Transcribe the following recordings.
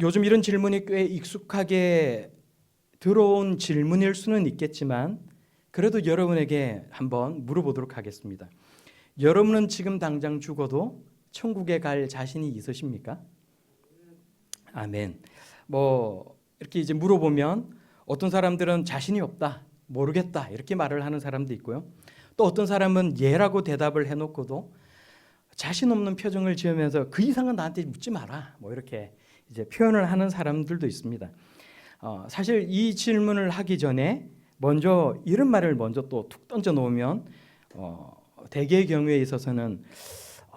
요즘 이런 질문이 꽤 익숙하게 들어온 질문일 수는 있겠지만 그래도 여러분에게 한번 물어보도록 하겠습니다. 여러분은 지금 당장 죽어도 천국에 갈 자신이 있으십니까? 아멘. 이렇게 이제 물어보면 어떤 사람들은 자신이 없다, 모르겠다 이렇게 말을 하는 사람도 있고요. 또 어떤 사람은 예라고 대답을 해놓고도 자신 없는 표정을 지으면서 그 이상은 나한테 묻지 마라 이렇게 이제 표현을 하는 사람들도 있습니다. 사실 이 질문을 하기 전에 먼저 이런 말을 먼저 또 툭 던져 놓으면 대개의 경우에 있어서는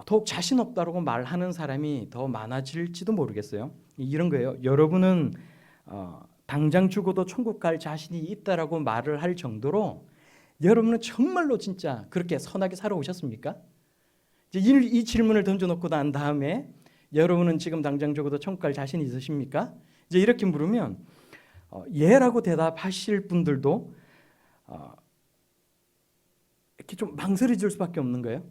더욱 자신 없다라고 말하는 사람이 더 많아질지도 모르겠어요. 이런 거예요. 여러분은 당장 죽어도 천국 갈 자신이 있다라고 말을 할 정도로 여러분은 정말로 진짜 그렇게 선하게 살아오셨습니까? 이 질문을 던져놓고 난 다음에 여러분은 지금 당장 죽어도 천국 갈 자신이 있으십니까? 이제 이렇게 물으면 예라고 대답하실 분들도 이렇게 좀 망설여질 수밖에 없는 거예요.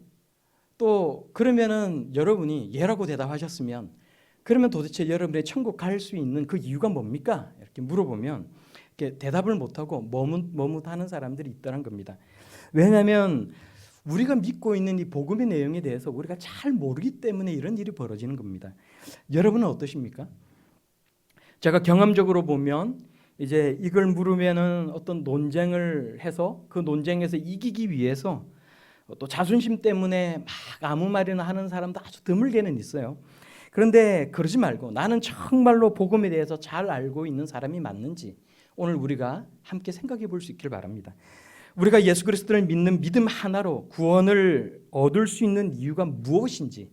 또 그러면은 여러분이 예라고 대답하셨으면 그러면 도대체 여러분의 천국 갈 수 있는 그 이유가 뭡니까? 이렇게 물어보면 이렇게 대답을 못하고 머뭇하는 사람들이 있다는 겁니다. 왜냐하면 우리가 믿고 있는 이 복음의 내용에 대해서 우리가 잘 모르기 때문에 이런 일이 벌어지는 겁니다. 여러분은 어떠십니까? 제가 경험적으로 보면 이제 이걸 물으면은 어떤 논쟁을 해서 그 논쟁에서 이기기 위해서 또 자존심 때문에 막 아무 말이나 하는 사람도 아주 드물게는 있어요. 그런데 그러지 말고 나는 정말로 복음에 대해서 잘 알고 있는 사람이 맞는지 오늘 우리가 함께 생각해 볼 수 있기를 바랍니다. 우리가 예수 그리스도를 믿는 믿음 하나로 구원을 얻을 수 있는 이유가 무엇인지,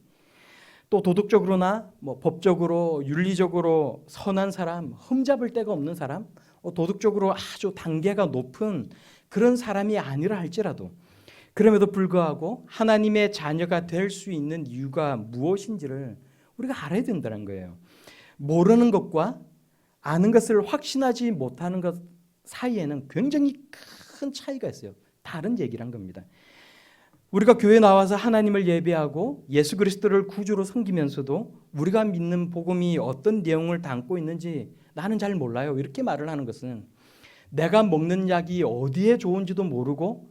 또 도덕적으로나 법적으로 윤리적으로 선한 사람, 흠잡을 데가 없는 사람, 도덕적으로 아주 단계가 높은 그런 사람이 아니라 할지라도 그럼에도 불구하고 하나님의 자녀가 될 수 있는 이유가 무엇인지를 우리가 알아야 된다는 거예요. 모르는 것과 아는 것을 확신하지 못하는 것 사이에는 굉장히 큰 차이가 있어요. 다른 얘기란 겁니다. 우리가 교회 나와서 하나님을 예배하고 예수 그리스도를 구주로 섬기면서도 우리가 믿는 복음이 어떤 내용을 담고 있는지 나는 잘 몰라요. 이렇게 말을 하는 것은 내가 먹는 약이 어디에 좋은지도 모르고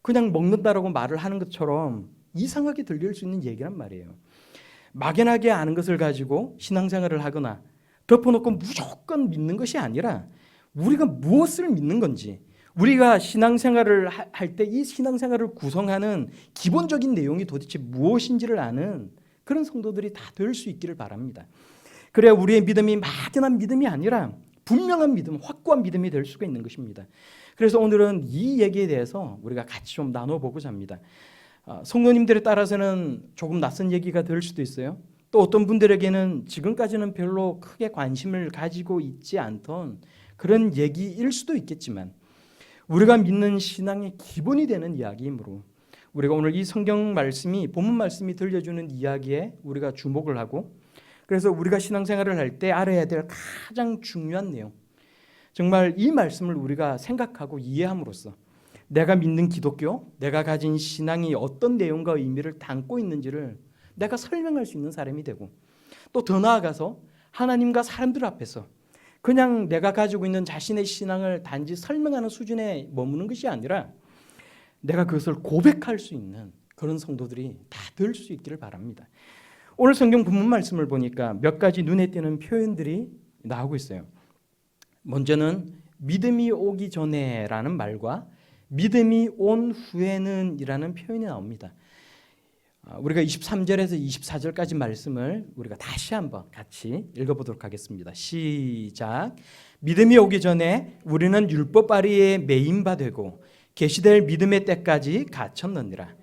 그냥 먹는다라고 말을 하는 것처럼 이상하게 들릴 수 있는 얘기란 말이에요. 막연하게 아는 것을 가지고 신앙생활을 하거나 덮어놓고 무조건 믿는 것이 아니라 우리가 무엇을 믿는 건지, 우리가 신앙생활을 할 때 이 신앙생활을 구성하는 기본적인 내용이 도대체 무엇인지를 아는 그런 성도들이 다 될 수 있기를 바랍니다. 그래야 우리의 믿음이 막연한 믿음이 아니라 분명한 믿음, 확고한 믿음이 될 수가 있는 것입니다. 그래서 오늘은 이 얘기에 대해서 우리가 같이 좀 나눠보고자 합니다. 성도님들에 따라서는 조금 낯선 얘기가 될 수도 있어요. 또 어떤 분들에게는 지금까지는 별로 크게 관심을 가지고 있지 않던 그런 얘기일 수도 있겠지만 우리가 믿는 신앙의 기본이 되는 이야기이므로 우리가 오늘 이 성경 말씀이 본문 말씀이 들려주는 이야기에 우리가 주목을 하고, 그래서 우리가 신앙생활을 할 때 알아야 될 가장 중요한 내용, 정말 이 말씀을 우리가 생각하고 이해함으로써 내가 믿는 기독교, 내가 가진 신앙이 어떤 내용과 의미를 담고 있는지를 내가 설명할 수 있는 사람이 되고, 또 더 나아가서 하나님과 사람들 앞에서 그냥 내가 가지고 있는 자신의 신앙을 단지 설명하는 수준에 머무는 것이 아니라 내가 그것을 고백할 수 있는 그런 성도들이 다 될 수 있기를 바랍니다. 오늘 성경 본문 말씀을 보니까 몇 가지 눈에 띄는 표현들이 나오고 있어요. 먼저는 믿음이 오기 전에라는 말과 믿음이 온 후에는 이라는 표현이 나옵니다. 우리가 23절에서 24절까지 말씀을 우리가 다시 한번 같이 읽어보도록 하겠습니다. 시작. 믿음이 오기 전에 우리는 율법 아래에 매인 바 되고 계시될 믿음의 때까지 갇혔느니라.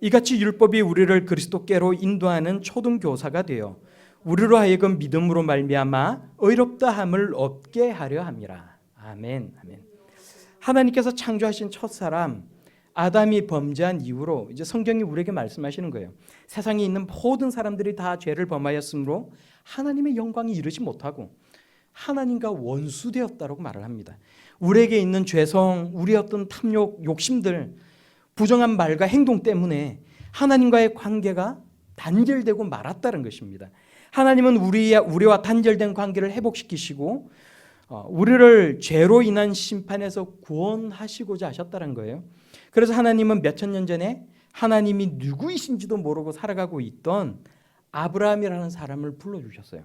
이같이 율법이 우리를 그리스도께로 인도하는 초등교사가 되어 우리로 하여금 믿음으로 말미암아 의롭다 함을 얻게 하려 함이라. 아멘. 아멘. 하나님께서 창조하신 첫사람 아담이 범죄한 이후로 이제 성경이 우리에게 말씀하시는 거예요. 세상에 있는 모든 사람들이 다 죄를 범하였으므로 하나님의 영광이 이르지 못하고 하나님과 원수되었다라고 말을 합니다. 우리에게 있는 죄성, 우리의 어떤 탐욕, 욕심들, 부정한 말과 행동 때문에 하나님과의 관계가 단절되고 말았다는 것입니다. 하나님은 우리와 단절된 관계를 회복시키시고 우리를 죄로 인한 심판에서 구원하시고자 하셨다는 거예요. 그래서 하나님은 몇천 년 전에 하나님이 누구이신지도 모르고 살아가고 있던 아브라함이라는 사람을 불러주셨어요.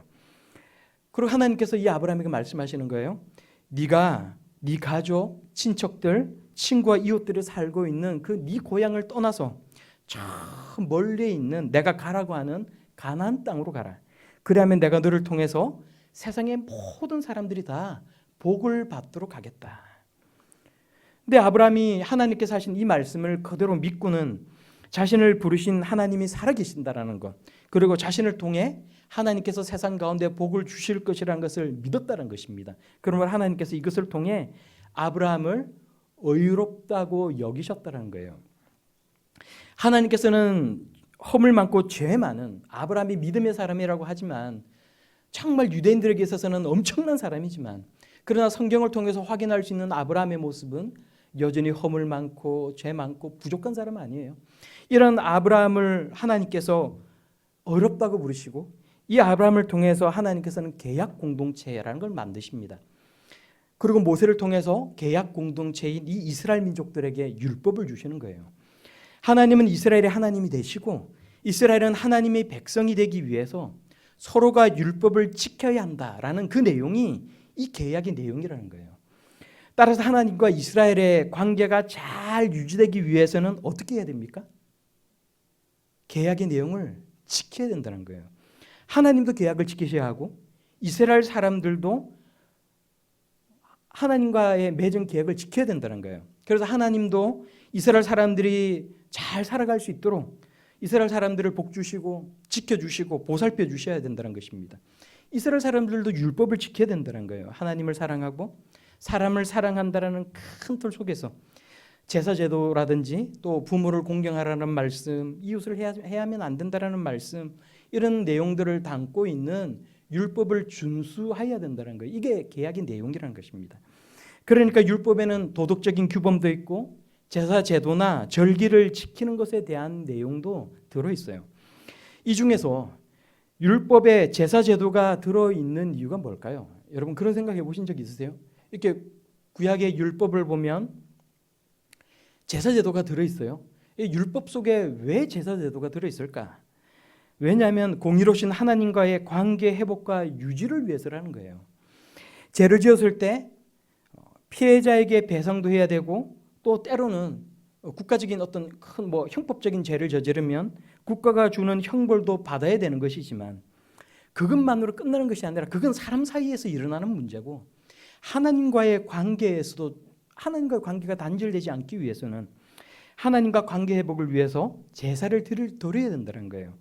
그리고 하나님께서 이 아브라함에게 말씀하시는 거예요. 네가 네 가족, 친척들, 친구와 이웃들이 살고 있는 그 네 고향을 떠나서 저 멀리 있는 내가 가라고 하는 가나안 땅으로 가라. 그러면 내가 너를 통해서 세상의 모든 사람들이 다 복을 받도록 하겠다. 근데 아브라함이 하나님께서 하신 이 말씀을 그대로 믿고는 자신을 부르신 하나님이 살아계신다라는 것, 그리고 자신을 통해 하나님께서 세상 가운데 복을 주실 것이라는 것을 믿었다는 것입니다. 그러면 하나님께서 이것을 통해 아브라함을 의롭다고 여기셨다는 거예요. 하나님께서는 허물 많고 죄 많은 아브라함이 믿음의 사람이라고 하지만 정말 유대인들에게 있어서는 엄청난 사람이지만, 그러나 성경을 통해서 확인할 수 있는 아브라함의 모습은 여전히 허물 많고 죄 많고 부족한 사람 아니에요. 이런 아브라함을 하나님께서 어렵다고 부르시고, 이 아브라함을 통해서 하나님께서는 계약 공동체라는 걸 만드십니다. 그리고 모세를 통해서 계약 공동체인 이 이스라엘 민족들에게 율법을 주시는 거예요. 하나님은 이스라엘의 하나님이 되시고 이스라엘은 하나님의 백성이 되기 위해서 서로가 율법을 지켜야 한다라는 그 내용이 이 계약의 내용이라는 거예요. 따라서 하나님과 이스라엘의 관계가 잘 유지되기 위해서는 어떻게 해야 됩니까? 계약의 내용을 지켜야 된다는 거예요. 하나님도 계약을 지키셔야 하고 이스라엘 사람들도 하나님과의 맺은 계약을 지켜야 된다는 거예요. 그래서 하나님도 이스라엘 사람들이 잘 살아갈 수 있도록 이스라엘 사람들을 복 주시고 지켜주시고 보살펴 주셔야 된다는 것입니다. 이스라엘 사람들도 율법을 지켜야 된다는 거예요. 하나님을 사랑하고 사람을 사랑한다라는 큰 틀 속에서 제사제도라든지 또 부모를 공경하라는 말씀, 이웃을 해하면 안 된다라는 말씀, 이런 내용들을 담고 있는 율법을 준수해야 된다는 거예요. 이게 계약의 내용이라는 것입니다. 그러니까 율법에는 도덕적인 규범도 있고 제사제도나 절기를 지키는 것에 대한 내용도 들어있어요. 이 중에서 율법에 제사제도가 들어있는 이유가 뭘까요? 여러분 그런 생각해 보신 적 있으세요? 이렇게 구약의 율법을 보면 제사제도가 들어있어요. 이 율법 속에 왜 제사제도가 들어있을까? 왜냐하면 공의로우신 하나님과의 관계 회복과 유지를 위해서라는 거예요. 죄를 지었을 때 피해자에게 배상도 해야 되고 또 때로는 국가적인 어떤 큰 형법적인 죄를 저지르면 국가가 주는 형벌도 받아야 되는 것이지만 그것만으로 끝나는 것이 아니라 그건 사람 사이에서 일어나는 문제고 하나님과의 관계에서도 하나님과의 관계가 단절되지 않기 위해서는 하나님과 관계 회복을 위해서 제사를 드려야 된다는 거예요.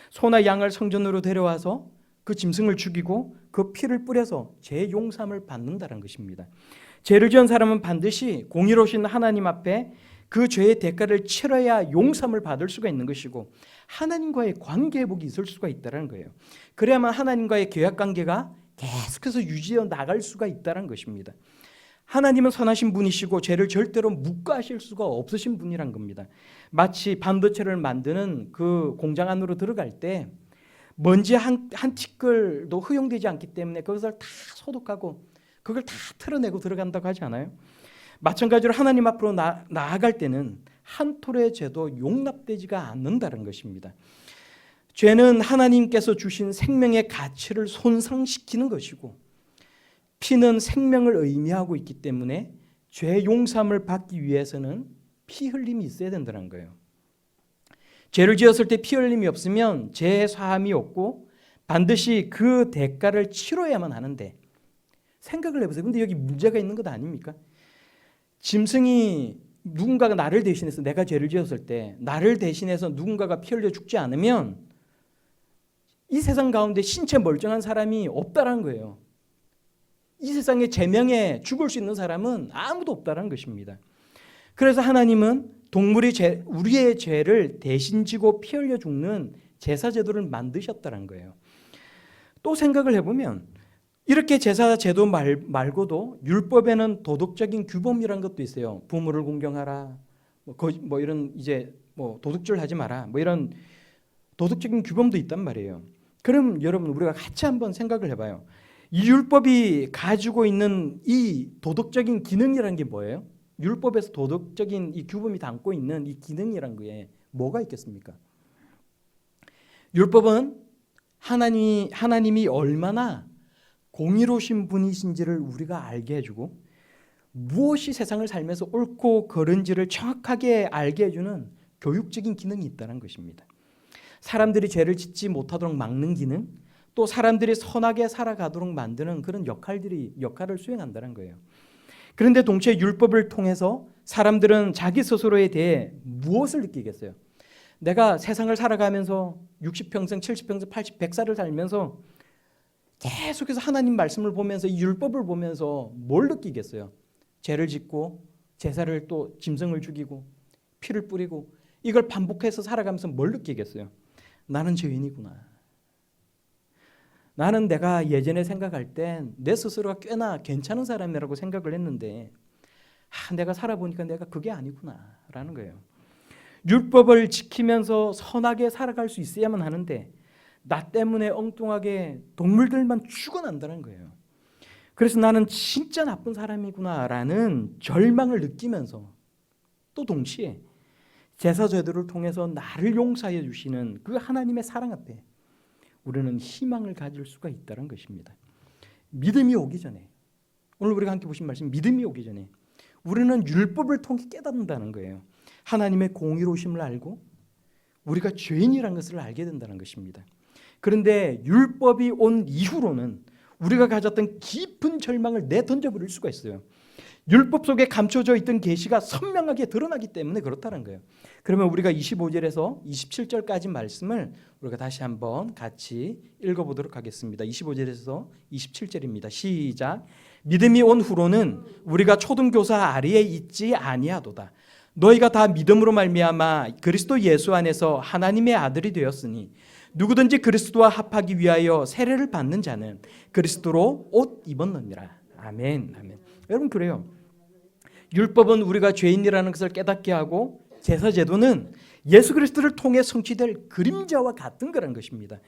소나 양을 성전으로 데려와서 그 짐승을 죽이고 그 피를 뿌려서 죄 용서함을 받는다는 것입니다. 죄를 지은 사람은 반드시 공의로우신 하나님 앞에 그 죄의 대가를 치러야 용서함을 받을 수가 있는 것이고 하나님과의 관계 회복이 있을 수가 있다는 거예요. 그래야만 하나님과의 계약 관계가 계속해서 유지해 나갈 수가 있다는 것입니다. 하나님은 선하신 분이시고 죄를 절대로 묵과하실 수가 없으신 분이란 겁니다. 마치 반도체를 만드는 그 공장 안으로 들어갈 때 먼지 한 티끌도 허용되지 않기 때문에 그것을 다 소독하고 그걸 다 털어내고 들어간다고 하지 않아요? 마찬가지로 하나님 앞으로 나아갈 때는 한 톨의 죄도 용납되지가 않는다는 것입니다. 죄는 하나님께서 주신 생명의 가치를 손상시키는 것이고 피는 생명을 의미하고 있기 때문에 죄 용서함을 받기 위해서는 피 흘림이 있어야 된다는 거예요. 죄를 지었을 때 피 흘림이 없으면 죄 사함이 없고 반드시 그 대가를 치러야만 하는데 생각을 해보세요. 근데 여기 문제가 있는 것 아닙니까? 짐승이 누군가가 나를 대신해서 내가 죄를 지었을 때 나를 대신해서 누군가가 피 흘려 죽지 않으면 이 세상 가운데 신체 멀쩡한 사람이 없다는 거예요. 이 세상에 제명에 죽을 수 있는 사람은 아무도 없다는 것입니다. 그래서 하나님은 동물이 우리의 죄를 대신 지고 피 흘려 죽는 제사제도를 만드셨다는 거예요. 또 생각을 해보면 이렇게 제사제도 말고도 율법에는 도덕적인 규범이라는 것도 있어요. 부모를 공경하라, 이런 도둑질 하지 마라, 이런 도덕적인 규범도 있단 말이에요. 그럼 여러분 우리가 같이 한번 생각을 해봐요. 이 율법이 가지고 있는 이 도덕적인 기능이라는 게 뭐예요? 율법에서 도덕적인 이 규범이 담고 있는 이 기능이란 거에 뭐가 있겠습니까? 율법은 하나님이 얼마나 공의로우신 분이신지를 우리가 알게 해주고 무엇이 세상을 살면서 옳고 그른지를 정확하게 알게 해주는 교육적인 기능이 있다는 것입니다. 사람들이 죄를 짓지 못하도록 막는 기능, 또 사람들이 선하게 살아가도록 만드는 그런 역할을 수행한다는 거예요. 그런데 동시에 율법을 통해서 사람들은 자기 스스로에 대해 무엇을 느끼겠어요? 내가 세상을 살아가면서 60평생, 70평생, 80, 100살을 살면서 계속해서 하나님 말씀을 보면서 이 율법을 보면서 뭘 느끼겠어요? 죄를 짓고 제사를 또 짐승을 죽이고 피를 뿌리고 이걸 반복해서 살아가면서 뭘 느끼겠어요? 나는 죄인이구나. 나는 내가 예전에 생각할 땐 내 스스로가 꽤나 괜찮은 사람이라고 생각을 했는데 내가 살아보니까 내가 그게 아니구나 라는 거예요. 율법을 지키면서 선하게 살아갈 수 있어야만 하는데 나 때문에 엉뚱하게 동물들만 죽어난다는 거예요. 그래서 나는 진짜 나쁜 사람이구나라는 절망을 느끼면서 또 동시에 제사 제도를 통해서 나를 용서해 주시는 그 하나님의 사랑 앞에 우리는 희망을 가질 수가 있다는 것입니다. 믿음이 오기 전에, 오늘 우리가 함께 보신 말씀, 믿음이 오기 전에 우리는 율법을 통해 깨닫는다는 거예요. 하나님의 공의로우심을 알고 우리가 죄인이라는 것을 알게 된다는 것입니다. 그런데 율법이 온 이후로는 우리가 가졌던 깊은 절망을 내던져버릴 수가 있어요. 율법 속에 감춰져 있던 계시가 선명하게 드러나기 때문에 그렇다는 거예요. 그러면 우리가 25절에서 27절까지 말씀을 우리가 다시 한번 같이 읽어보도록 하겠습니다. 25절에서 27절입니다. 시작. 믿음이 온 후로는 우리가 초등교사 아래에 있지 아니하도다. 너희가 다 믿음으로 말미암아 그리스도 예수 안에서 하나님의 아들이 되었으니 누구든지 그리스도와 합하기 위하여 세례를 받는 자는 그리스도로 옷 입었느니라. 아멘. 아멘. 여러분 그래요. 율법은 우리가 죄인이라는 것을 깨닫게 하고 제사 제도는 예수 그리스도를 통해 성취될 그림자와 같은 거라는 것입니다.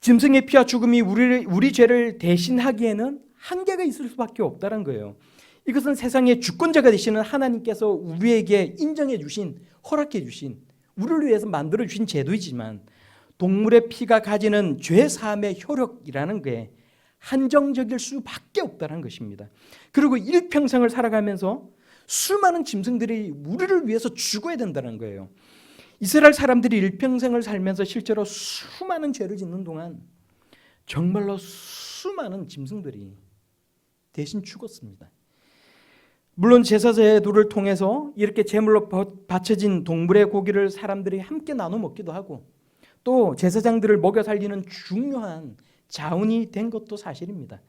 짐승의 피와 죽음이 우리 죄를 대신하기에는 한계가 있을 수밖에 없다는 거예요. 이것은 세상의 주권자가 되시는 하나님께서 우리에게 인정해 주신, 허락해 주신, 우리를 위해서 만들어 주신 제도이지만 동물의 피가 가지는 죄 사함의 효력이라는 게 한정적일 수밖에 없다는 것입니다. 그리고 일평생을 살아가면서 수많은 짐승들이 우리를 위해서 죽어야 된다는 거예요. 이스라엘 사람들이 일평생을 살면서 실제로 수많은 죄를 짓는 동안 정말로 수많은 짐승들이 대신 죽었습니다. 물론 제사 제도를 통해서 이렇게 제물로 바쳐진 동물의 고기를 사람들이 함께 나눠 먹기도 하고 또 제사장들을 먹여 살리는 중요한 자원이 된 것도 사실입니다.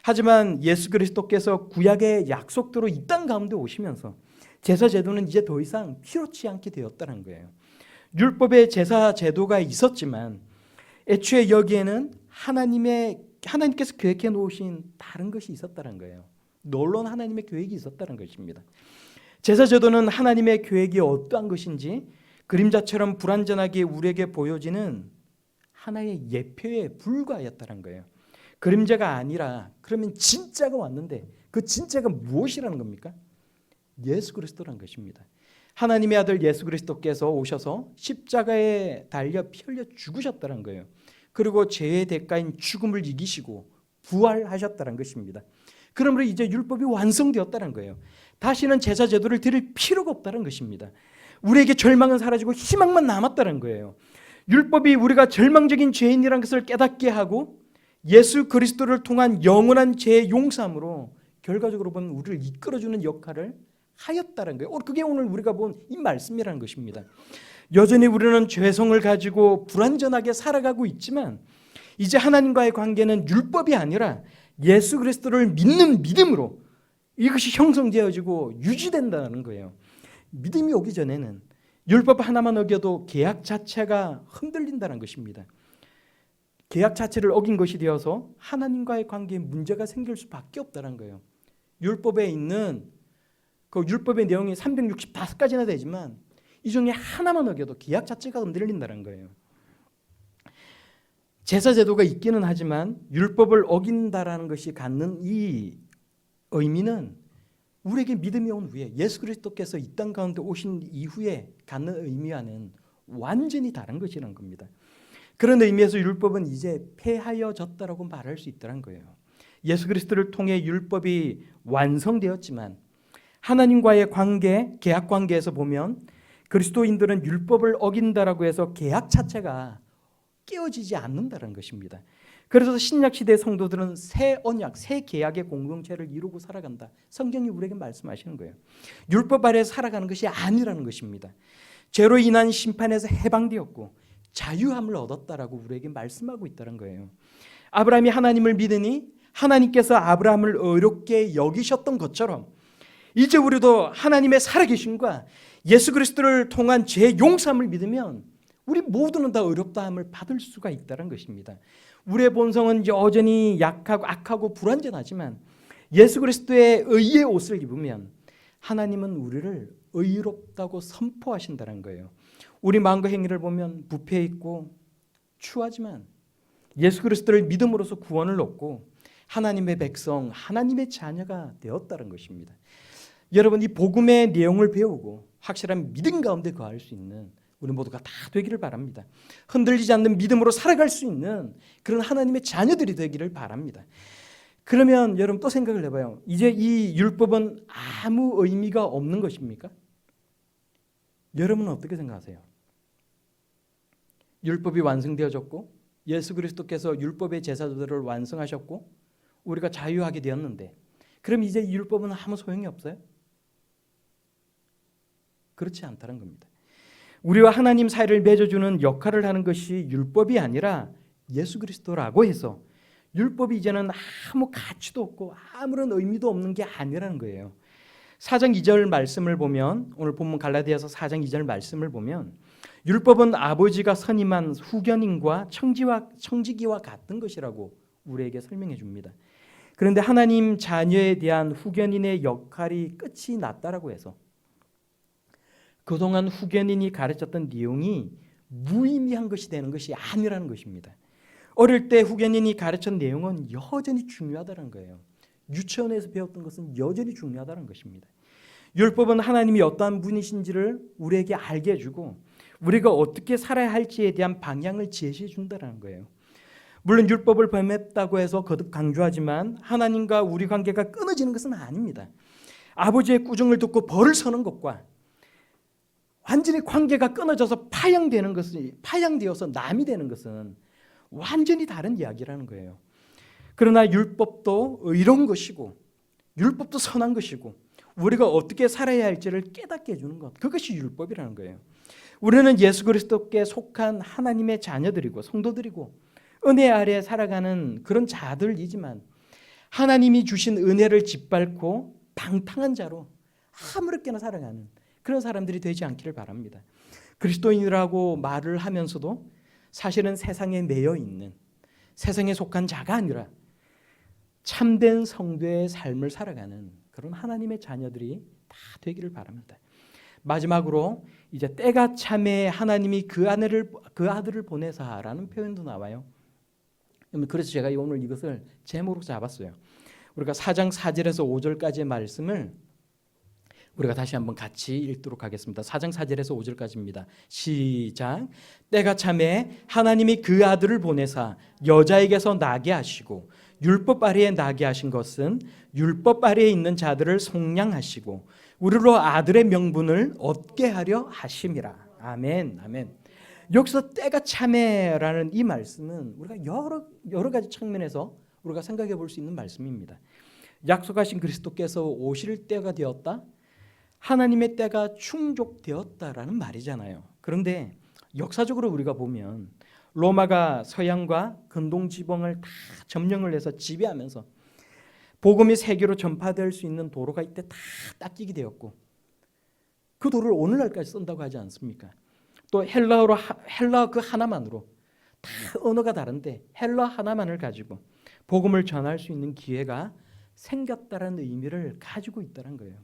하지만 예수 그리스도께서 구약의 약속대로 이 땅 가운데 오시면서 제사 제도는 이제 더 이상 필요치 않게 되었다는 거예요. 율법의 제사 제도가 있었지만 애초에 여기에는 하나님께서 계획해 놓으신 다른 것이 있었다는 거예요. 놀라운 하나님의 계획이 있었다는 것입니다. 제사 제도는 하나님의 계획이 어떠한 것인지 그림자처럼 불완전하게 우리에게 보여지는 하나의 예표에 불과하였다는 거예요. 그림자가 아니라 그러면 진짜가 왔는데 그 진짜가 무엇이라는 겁니까? 예수 그리스도라는 것입니다. 하나님의 아들 예수 그리스도께서 오셔서 십자가에 달려 피 흘려 죽으셨다는 거예요. 그리고 죄의 대가인 죽음을 이기시고 부활하셨다는 것입니다. 그러므로 이제 율법이 완성되었다는 거예요. 다시는 제사 제도를 드릴 필요가 없다는 것입니다. 우리에게 절망은 사라지고 희망만 남았다는 거예요. 율법이 우리가 절망적인 죄인이라는 것을 깨닫게 하고 예수 그리스도를 통한 영원한 죄의 용서함으로 결과적으로 보면 우리를 이끌어주는 역할을 하였다는 거예요. 그게 오늘 우리가 본 이 말씀이라는 것입니다. 여전히 우리는 죄성을 가지고 불완전하게 살아가고 있지만 이제 하나님과의 관계는 율법이 아니라 예수 그리스도를 믿는 믿음으로 이것이 형성되어지고 유지된다는 거예요. 믿음이 오기 전에는 율법 하나만 어겨도 계약 자체가 흔들린다는 것입니다. 계약 자체를 어긴 것이 되어서 하나님과의 관계에 문제가 생길 수밖에 없다는 거예요. 율법에 있는 그 율법의 내용이 365가지나 되지만 이 중에 하나만 어겨도 계약 자체가 흔들린다는 거예요. 제사 제도가 있기는 하지만 율법을 어긴다라는 것이 갖는 이 의미는 우리에게 믿음이 온 후에 예수 그리스도께서 이 땅 가운데 오신 이후에 갖는 의미와는 완전히 다른 것이라는 겁니다. 그런 의미에서 율법은 이제 폐하여졌다라고 말할 수 있다는 거예요. 예수 그리스도를 통해 율법이 완성되었지만 하나님과의 관계, 계약 관계에서 보면 그리스도인들은 율법을 어긴다라고 해서 계약 자체가 깨어지지 않는다는 것입니다. 그래서 신약 시대 성도들은 새 언약, 새 계약의 공동체를 이루고 살아간다. 성경이 우리에게 말씀하시는 거예요. 율법 아래 살아가는 것이 아니라는 것입니다. 죄로 인한 심판에서 해방되었고 자유함을 얻었다라고 우리에게 말씀하고 있다는 거예요. 아브라함이 하나님을 믿으니 하나님께서 아브라함을 의롭게 여기셨던 것처럼 이제 우리도 하나님의 살아계심과 예수 그리스도를 통한 죄 용서함을 믿으면 우리 모두는 다 의롭다함을 받을 수가 있다는 것입니다. 우리의 본성은 여전히 약하고 악하고 불완전하지만 예수 그리스도의 의의 옷을 입으면 하나님은 우리를 의롭다고 선포하신다는 거예요. 우리 마음과 행위를 보면 부패 있고 추하지만 예수 그리스도를 믿음으로써 구원을 얻고 하나님의 백성, 하나님의 자녀가 되었다는 것입니다. 여러분, 이 복음의 내용을 배우고 확실한 믿음 가운데 거할 수 있는 우리 모두가 다 되기를 바랍니다. 흔들리지 않는 믿음으로 살아갈 수 있는 그런 하나님의 자녀들이 되기를 바랍니다. 그러면 여러분 또 생각을 해봐요. 이제 이 율법은 아무 의미가 없는 것입니까? 여러분은 어떻게 생각하세요? 율법이 완성되어졌고 예수 그리스도께서 율법의 제사들을 완성하셨고 우리가 자유하게 되었는데 그럼 이제 이 율법은 아무 소용이 없어요? 그렇지 않다는 겁니다. 우리와 하나님 사이를 맺어주는 역할을 하는 것이 율법이 아니라 예수 그리스도라고 해서 율법이 이제는 아무 가치도 없고 아무런 의미도 없는 게 아니라는 거예요. 4장 2절 말씀을 보면 오늘 본문 갈라디아서 4장 2절 말씀을 보면 율법은 아버지가 선임한 후견인과 청지기와 같은 것이라고 우리에게 설명해 줍니다. 그런데 하나님 자녀에 대한 후견인의 역할이 끝이 났다라고 해서 그동안 후견인이 가르쳤던 내용이 무의미한 것이 되는 것이 아니라는 것입니다. 어릴 때 후견인이 가르친 내용은 여전히 중요하다는 거예요. 유치원에서 배웠던 것은 여전히 중요하다는 것입니다. 율법은 하나님이 어떠한 분이신지를 우리에게 알게 해주고 우리가 어떻게 살아야 할지에 대한 방향을 제시해 준다는 거예요. 물론 율법을 범했다고 해서 거듭 강조하지만 하나님과 우리 관계가 끊어지는 것은 아닙니다. 아버지의 꾸중을 듣고 벌을 서는 것과 완전히 관계가 끊어져서 파양되어서 남이 되는 것은 완전히 다른 이야기라는 거예요. 그러나 율법도 의로운 것이고 율법도 선한 것이고 우리가 어떻게 살아야 할지를 깨닫게 해주는 것, 그것이 율법이라는 거예요. 우리는 예수 그리스도께 속한 하나님의 자녀들이고 성도들이고 은혜 아래 살아가는 그런 자들이지만 하나님이 주신 은혜를 짓밟고 방탕한 자로 아무렇게나 살아가는 그런 사람들이 되지 않기를 바랍니다. 그리스도인이라고 말을 하면서도 사실은 세상에 매여 있는 세상에 속한 자가 아니라 참된 성도의 삶을 살아가는 그런 하나님의 자녀들이 다 되기를 바랍니다. 마지막으로 이제 때가 참에 하나님이 그 아들을 보내사라는 표현도 나와요. 그래서 제가 오늘 이것을 제목으로 잡았어요. 우리가 4장 4절에서 5절까지의 말씀을 우리가 다시 한번 같이 읽도록 하겠습니다. 4장 4절에서 5절까지입니다. 시작. 때가 참에 하나님이 그 아들을 보내사 여자에게서 나게 하시고 율법 아래에 나게 하신 것은 율법 아래에 있는 자들을 속량하시고 우리로 아들의 명분을 얻게 하려 하심이라. 아멘. 아멘. 여기서 때가 참에라는 이 말씀은 우리가 여러 가지 측면에서 우리가 생각해 볼 수 있는 말씀입니다. 약속하신 그리스도께서 오실 때가 되었다. 하나님의 때가 충족되었다라는 말이잖아요. 그런데 역사적으로 우리가 보면 로마가 서양과 근동 지방을 다 점령을 해서 지배하면서 복음이 세계로 전파될 수 있는 도로가 이때 다 닦이게 되었고 그 도로를 오늘날까지 쓴다고 하지 않습니까? 또 헬라어 그 하나만으로 다 언어가 다른데 헬라 하나만을 가지고 복음을 전할 수 있는 기회가 생겼다는 의미를 가지고 있다는 거예요.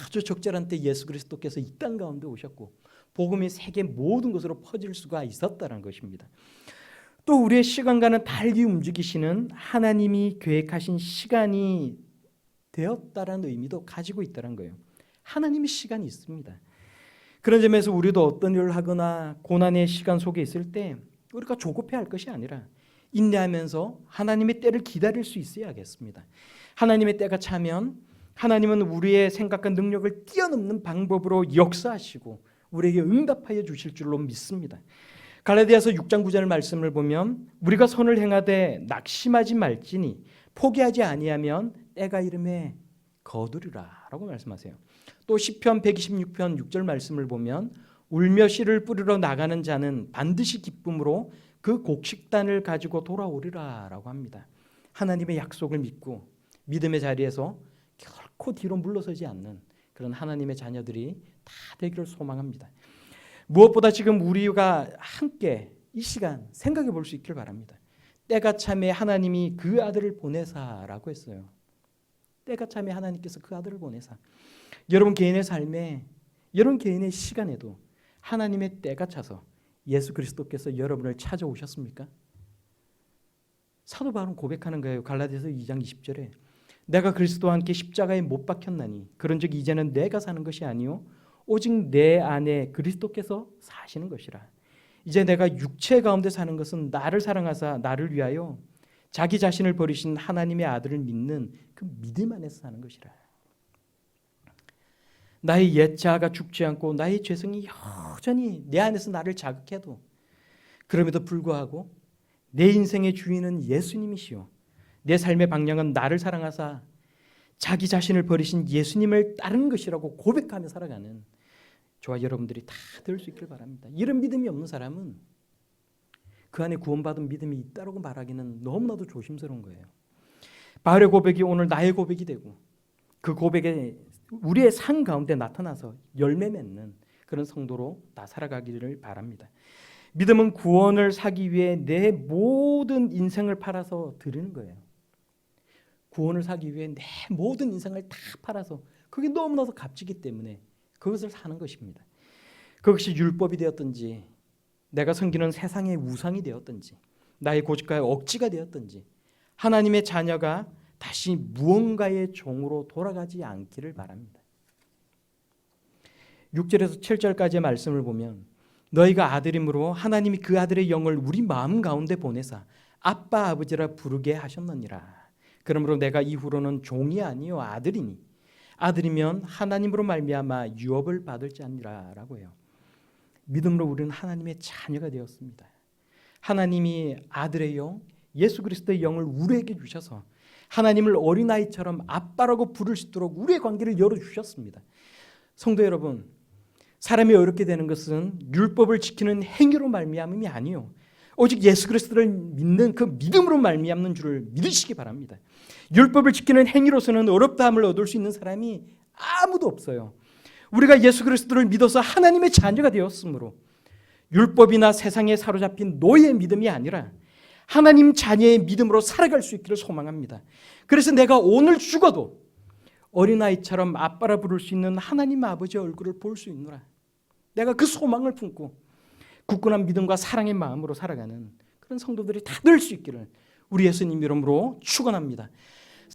아주 적절한 때 예수 그리스도께서 이 땅 가운데 오셨고 복음이 세계 모든 곳으로 퍼질 수가 있었다는 것입니다. 또 우리의 시간과는 달리 움직이시는 하나님이 계획하신 시간이 되었다라는 의미도 가지고 있다는 거예요. 하나님의 시간이 있습니다. 그런 점에서 우리도 어떤 일을 하거나 고난의 시간 속에 있을 때 우리가 조급해할 것이 아니라 인내하면서 하나님의 때를 기다릴 수 있어야겠습니다. 하나님의 때가 차면 하나님은 우리의 생각과 능력을 뛰어넘는 방법으로 역사하시고 우리에게 응답하여 주실 줄로 믿습니다. 갈라디아서 6장 9절 말씀을 보면 우리가 선을 행하되 낙심하지 말지니 포기하지 아니하면 때가 이름에 거두리라 라고 말씀하세요. 또 시편 126편 6절 말씀을 보면 울며 씨를 뿌리러 나가는 자는 반드시 기쁨으로 그 곡식단을 가지고 돌아오리라 라고 합니다. 하나님의 약속을 믿고 믿음의 자리에서 결코 뒤로 물러서지 않는 그런 하나님의 자녀들이 다 되기를 소망합니다. 무엇보다 지금 우리가 함께 이 시간 생각해 볼 수 있길 바랍니다. 때가 참에 하나님이 그 아들을 보내사라고 했어요. 때가 참에 하나님께서 그 아들을 보내사. 여러분 개인의 삶에, 여러분 개인의 시간에도 하나님의 때가 차서 예수 그리스도께서 여러분을 찾아오셨습니까? 사도 바울은 고백하는 거예요. 갈라디아서 2장 20절에 내가 그리스도와 함께 십자가에 못 박혔나니 그런즉 이제는 내가 사는 것이 아니요 오직 내 안에 그리스도께서 사시는 것이라. 이제 내가 육체 가운데 사는 것은 나를 사랑하사 나를 위하여 자기 자신을 버리신 하나님의 아들을 믿는 그 믿음 안에서 사는 것이라. 나의 옛 자아가 죽지 않고 나의 죄성이 여전히 내 안에서 나를 자극해도 그럼에도 불구하고 내 인생의 주인은 예수님이시요 내 삶의 방향은 나를 사랑하사 자기 자신을 버리신 예수님을 따르는 것이라고 고백하며 살아가는 저와 여러분들이 다 될 수 있길 바랍니다. 이런 믿음이 없는 사람은 그 안에 구원받은 믿음이 있다고 말하기는 너무나도 조심스러운 거예요. 바울의 고백이 오늘 나의 고백이 되고 그 고백에 우리의 삶 가운데 나타나서 열매 맺는 그런 성도로 다 살아가기를 바랍니다. 믿음은 구원을 사기 위해 내 모든 인생을 팔아서 드리는 거예요. 구원을 사기 위해 내 모든 인생을 다 팔아서 그게 너무나도 값지기 때문에 그것을 사는 것입니다. 그것이 율법이 되었든지 내가 섬기는 세상의 우상이 되었든지 나의 고집과의 억지가 되었든지 하나님의 자녀가 다시 무언가의 종으로 돌아가지 않기를 바랍니다. 6절에서 7절까지의 말씀을 보면 너희가 아들이므로 하나님이 그 아들의 영을 우리 마음 가운데 보내사 아빠 아버지라 부르게 하셨느니라. 그러므로 내가 이후로는 종이 아니요 아들이니 아들이면 하나님으로 말미암아 유업을 받을 자니라 라고 해요. 믿음으로 우리는 하나님의 자녀가 되었습니다. 하나님이 아들의 영, 예수 그리스도의 영을 우리에게 주셔서 하나님을 어린아이처럼 아빠라고 부를 수 있도록 우리의 관계를 열어주셨습니다. 성도 여러분, 사람이 어렵게 되는 것은 율법을 지키는 행위로 말미암음이 아니요 오직 예수 그리스도를 믿는 그 믿음으로 말미암는 줄을 믿으시기 바랍니다. 율법을 지키는 행위로서는 어렵다함을 얻을 수 있는 사람이 아무도 없어요. 우리가 예수 그리스도를 믿어서 하나님의 자녀가 되었으므로 율법이나 세상에 사로잡힌 노예의 믿음이 아니라 하나님 자녀의 믿음으로 살아갈 수 있기를 소망합니다. 그래서 내가 오늘 죽어도 어린아이처럼 아빠라 부를 수 있는 하나님 아버지의 얼굴을 볼 수 있노라. 내가 그 소망을 품고 굳건한 믿음과 사랑의 마음으로 살아가는 그런 성도들이 다 될 수 있기를 우리 예수님 이름으로 축원합니다.